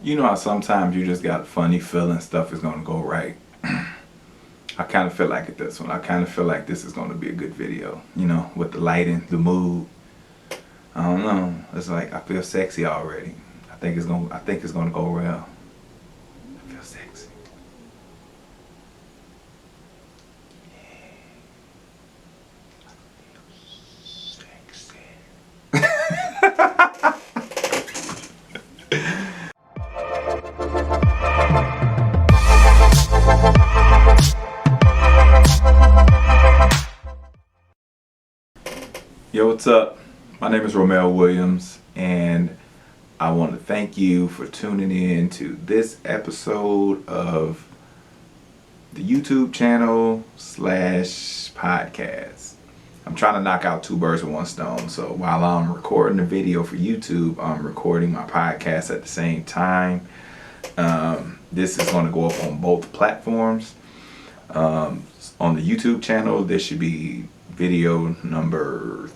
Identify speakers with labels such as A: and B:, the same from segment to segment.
A: You know how sometimes you just got a funny feeling stuff is gonna go right. I kind of feel like it this one. I kind of feel like this is gonna be a good video. You know, with the lighting, the mood. I don't know. It's like I feel sexy already. I think it's gonna. I think it's gonna go well. I feel sexy. Yo, what's up? My name is Romel Williams, and I want to thank you for tuning in to this episode of the YouTube channel slash podcast. I'm trying to knock out two birds with one stone. So while I'm recording the video for YouTube, I'm recording my podcast at the same time. This is going to go up on both platforms. On the YouTube channel, this should be video number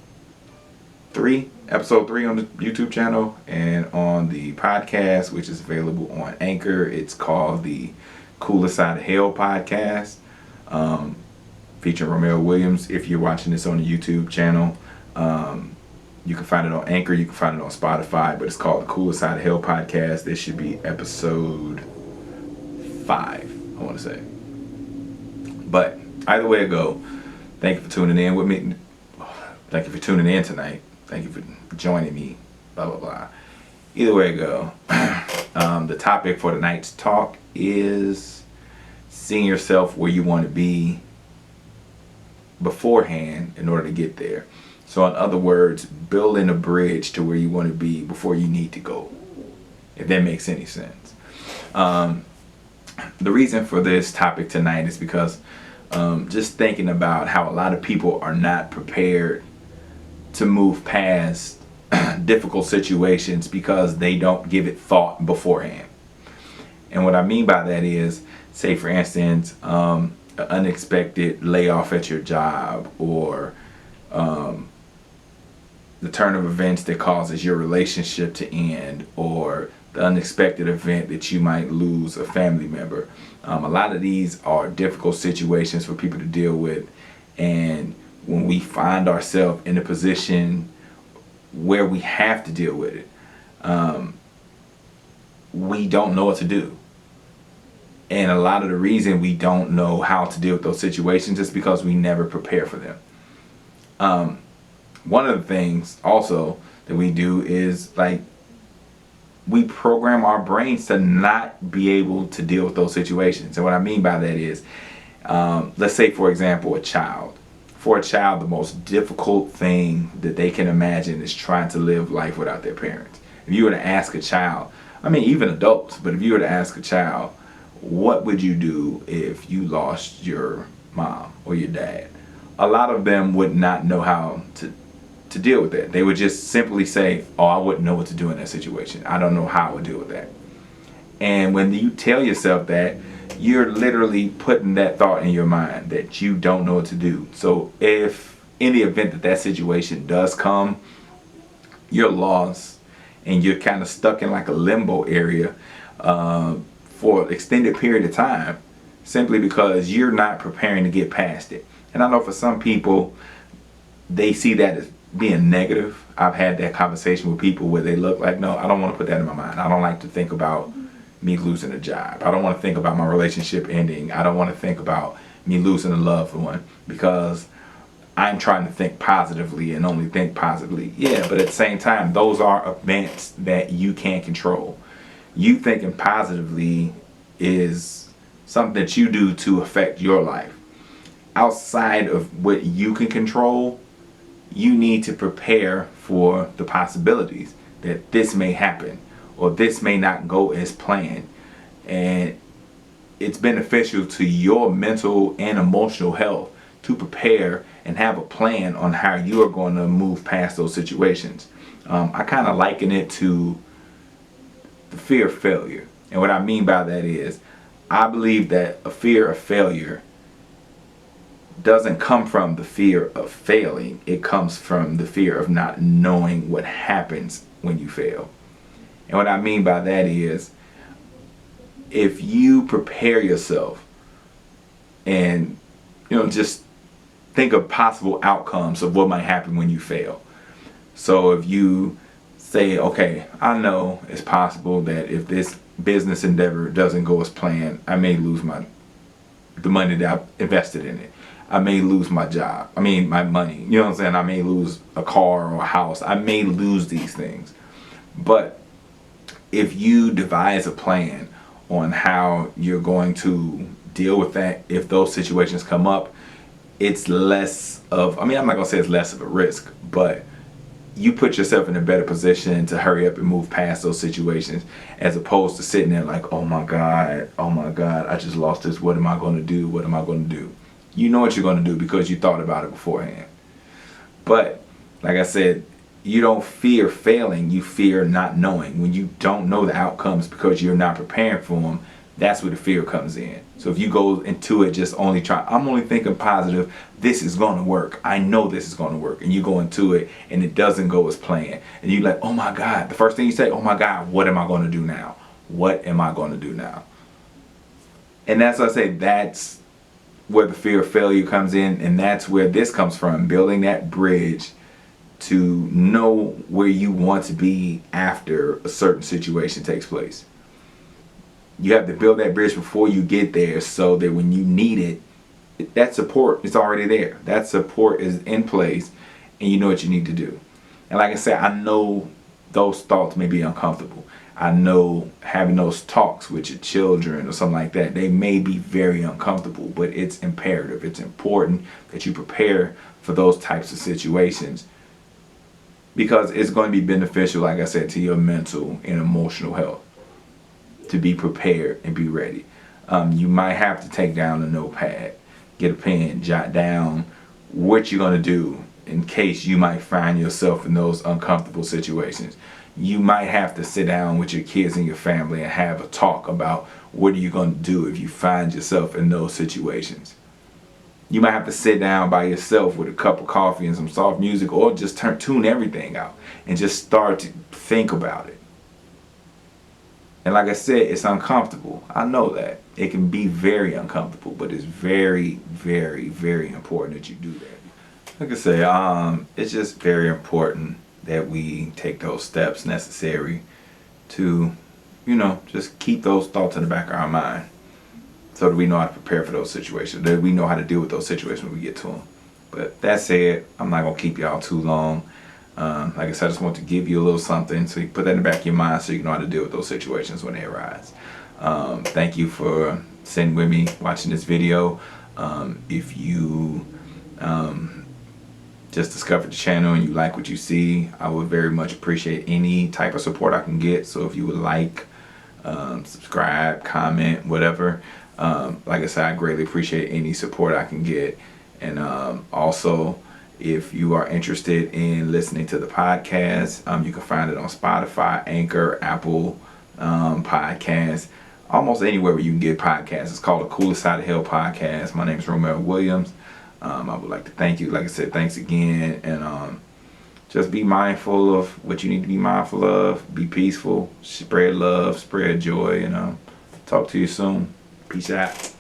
A: 3, episode 3 on the YouTube channel, and on the podcast, which is available on Anchor, it's called the Cooler Side of Hell podcast, featuring Romel Williams. If you're watching this on the YouTube channel, you can find it on Anchor, you can find it on Spotify, but it's called the Cooler Side of Hell podcast. This should be episode 5, I want to say. But either way it go, thank you for tuning in with me. Thank you for tuning in tonight. Thank you for joining me. Blah, blah, blah. Either way it go, the topic for tonight's talk is seeing yourself where you want to be beforehand in order to get there. So in other words, building a bridge to where you want to be before you need to go, if that makes any sense. The reason for this topic tonight is because just thinking about how a lot of people are not prepared to move past difficult situations because they don't give it thought beforehand. And what I mean by that is, say for instance, an unexpected layoff at your job, or the turn of events that causes your relationship to end, or the unexpected event that you might lose a family member. A lot of these are difficult situations for people to deal with, and when we find ourselves in a position where we have to deal with it, we don't know what to do. And a lot of the reason we don't know how to deal with those situations is because we never prepare for them. One of the things also that we do is, like, we program our brains to not be able to deal with those situations. And what I mean by that is, let's say for example, a child. For a child, the most difficult thing that they can imagine is trying to live life without their parents. If you were to ask a child, I mean even adults, but if you were to ask a child, what would you do if you lost your mom or your dad? A lot of them would not know how to deal with that. They would just simply say, oh, I wouldn't know what to do in that situation. I don't know how I would deal with that. And when you tell yourself that, you're literally putting that thought in your mind that you don't know what to do. So if in the event that that situation does come, you're lost and you're kind of stuck in like a limbo area for an extended period of time, simply because you're not preparing to get past it. And I know for some people, they see that as being negative. I've had that conversation with people where they look like, no, I don't want to put that in my mind. I don't like to think about me losing a job. I don't want to think about my relationship ending. I don't want to think about me losing a loved one, because I'm trying to think positively and only think positively. Yeah, but at the same time, those are events that you can't control. You thinking positively is something that you do to affect your life. Outside of what you can control, you need to prepare for the possibilities that this may happen or this may not go as planned. And it's beneficial to your mental and emotional health to prepare and have a plan on how you are going to move past those situations. I kind of liken it to the fear of failure. And what I mean by that is, I believe that a fear of failure doesn't come from the fear of failing. It comes from the fear of not knowing what happens when you fail. And what I mean by that is, if you prepare yourself and, just think of possible outcomes of what might happen when you fail. So if you say, okay, I know it's possible that if this business endeavor doesn't go as planned, I may lose the money that I invested in it. I may lose my job. I mean, my money. You know what I'm saying? I may lose a car or a house. I may lose these things. But if you devise a plan on how you're going to deal with that, if those situations come up, it's less of, I'm not going to say it's less of a risk, but you put yourself in a better position to hurry up and move past those situations, as opposed to sitting there like, oh my God, I just lost this. What am I going to do? What am I going to do? You know what you're going to do because you thought about it beforehand. But like I said, you don't fear failing, you fear not knowing. When you don't know the outcomes because you're not preparing for them, that's where the fear comes in. So if you go into it just I'm only thinking positive, this is going to work. I know this is going to work. And you go into it and it doesn't go as planned. And you're like, oh my God. The first thing you say, oh my God, what am I going to do now? What am I going to do now? And that's what I say, that's where the fear of failure comes in. And that's where this comes from, building that bridge to know where you want to be after a certain situation takes place. You have to build that bridge before you get there, so that when you need it, that support is already there. That support is in place, and you know what you need to do. And like I said, I know those thoughts may be uncomfortable. I know having those talks with your children or something like that, they may be very uncomfortable, but it's imperative. It's important that you prepare for those types of situations, because it's going to be beneficial, like I said, to your mental and emotional health, to be prepared and be ready. You might have to take down a notepad, get a pen, jot down what you're going to do in case you might find yourself in those uncomfortable situations. You might have to sit down with your kids and your family and have a talk about what are you going to do if you find yourself in those situations. You might have to sit down by yourself with a cup of coffee and some soft music, or just tune everything out and just start to think about it. And like I said, it's uncomfortable. I know that. It can be very uncomfortable, but it's very, very, very important that you do that. Like I say, it's just very important that we take those steps necessary to, just keep those thoughts in the back of our mind, so that we know how to prepare for those situations, that we know how to deal with those situations when we get to them. But that said, I'm not going to keep y'all too long. Like I said, I just want to give you a little something so you put that in the back of your mind so you know how to deal with those situations when they arise. Thank you for sitting with me watching this video. If you just discovered the channel and you like what you see, I would very much appreciate any type of support I can get. So if you would like, subscribe, comment, whatever. Like I said, I greatly appreciate any support I can get. And also, if you are interested in listening to the podcast, you can find it on Spotify, Anchor, Apple Podcasts, almost anywhere where you can get podcasts. It's called the Coolest Side of Hell Podcast. My name is Romel Williams. I would like to thank you. Like I said, thanks again. And just be mindful of what you need to be mindful of. Be peaceful. Spread love. Spread joy. And talk to you soon. Peace out.